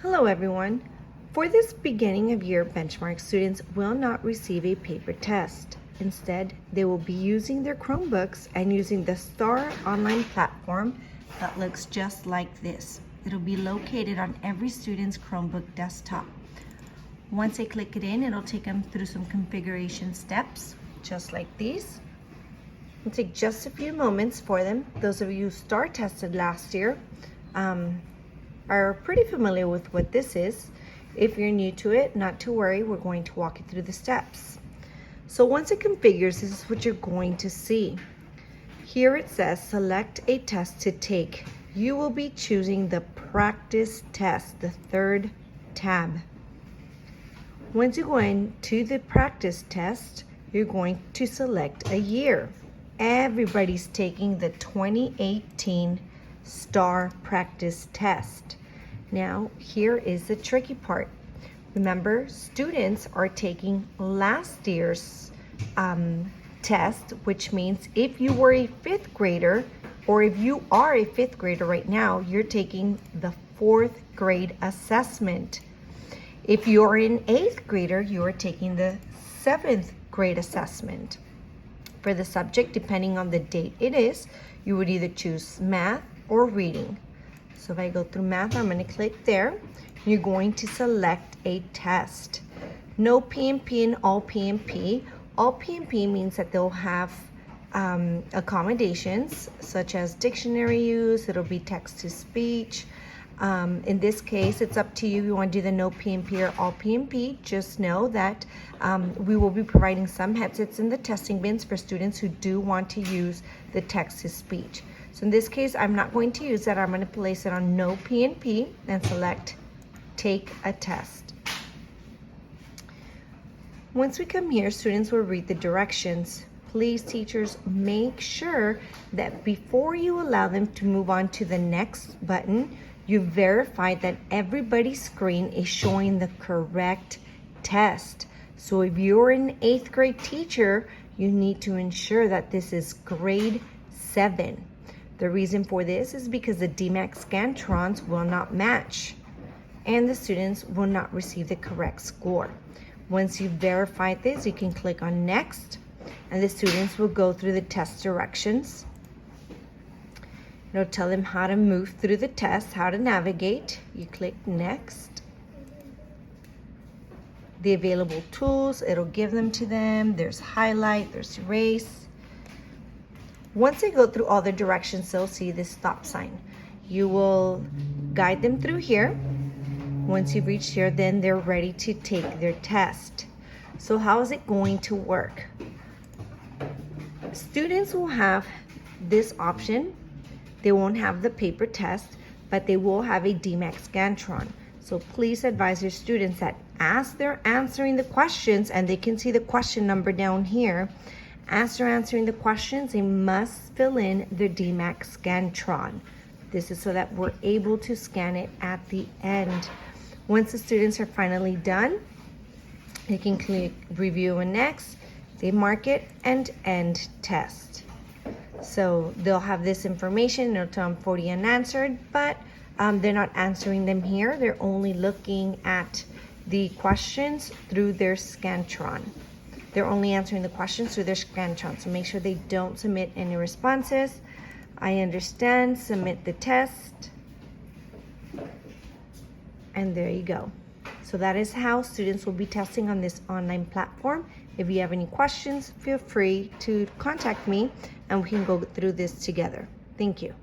Hello everyone. For this beginning of year benchmark, students will not receive a paper test. Instead, they will be using their Chromebooks and using the STAAR online platform that looks just like this. It'll be located on every student's Chromebook desktop. Once they click it in, it'll take them through some configuration steps, just like these. It'll take just a few moments for them. Those of you who STAAR tested last year, are pretty familiar with what this is. If you're new to it, not to worry, we're going to walk you through the steps. So once it configures, this is what you're going to see. Here it says select a test to take. You will be choosing the practice test, the third tab. Once you go into the practice test, you're going to select a year. Everybody's taking the 2018 STAAR practice test. Now, here is the tricky part. Remember, students are taking last year's test, which means if you were a fifth grader, or if you are a fifth grader right now, you're taking the fourth grade assessment. If you're an eighth grader, you are taking the seventh grade assessment. For the subject, depending on the date it is, you would either choose math or reading. So if I go through math, I'm going to click there. You're going to select a test. No PMP and all PMP. All PMP means that they'll have accommodations such as dictionary use. It'll be text to speech. In this case, it's up to you if you want to do the no PMP or all PMP. Just know that we will be providing some headsets in the testing bins for students who do want to use the text to speech. So in this case, I'm not going to use that. I'm going to place it on no PMP and select take a test. Once we come here, students will read the directions. Please, teachers, make sure that before you allow them to move on to the next button, you verify that everybody's screen is showing the correct test. So if you're an eighth grade teacher, you need to ensure that this is grade 7. The reason for this is because the DMAC Scantrons will not match and the students will not receive the correct score. Once you've verified this, you can click on next and the students will go through the test directions. It'll tell them how to move through the test, how to navigate. You click next. The available tools, it'll give them to them. There's highlight, there's erase. Once they go through all the directions, they'll see this stop sign. You will guide them through here. Once you've reached here, then they're ready to take their test. So how is it going to work? Students will have this option. They won't have the paper test, but they will have a DMAC Scantron. So please advise your students that as they're answering the questions, and they can see the question number down here, as they're answering the questions, they must fill in their DMAC Scantron. This is so that we're able to scan it at the end. Once the students are finally done, they can click review and next. They mark it and end test. So they'll have this information, it'll tell them 40 unanswered, but they're not answering them here. They're only looking at the questions through their Scantron. They're only answering the questions through their Scantron, so make sure they don't submit any responses. I understand, submit the test, and there you go. So that is how students will be testing on this online platform. If you have any questions, feel free to contact me and we can go through this together. Thank you.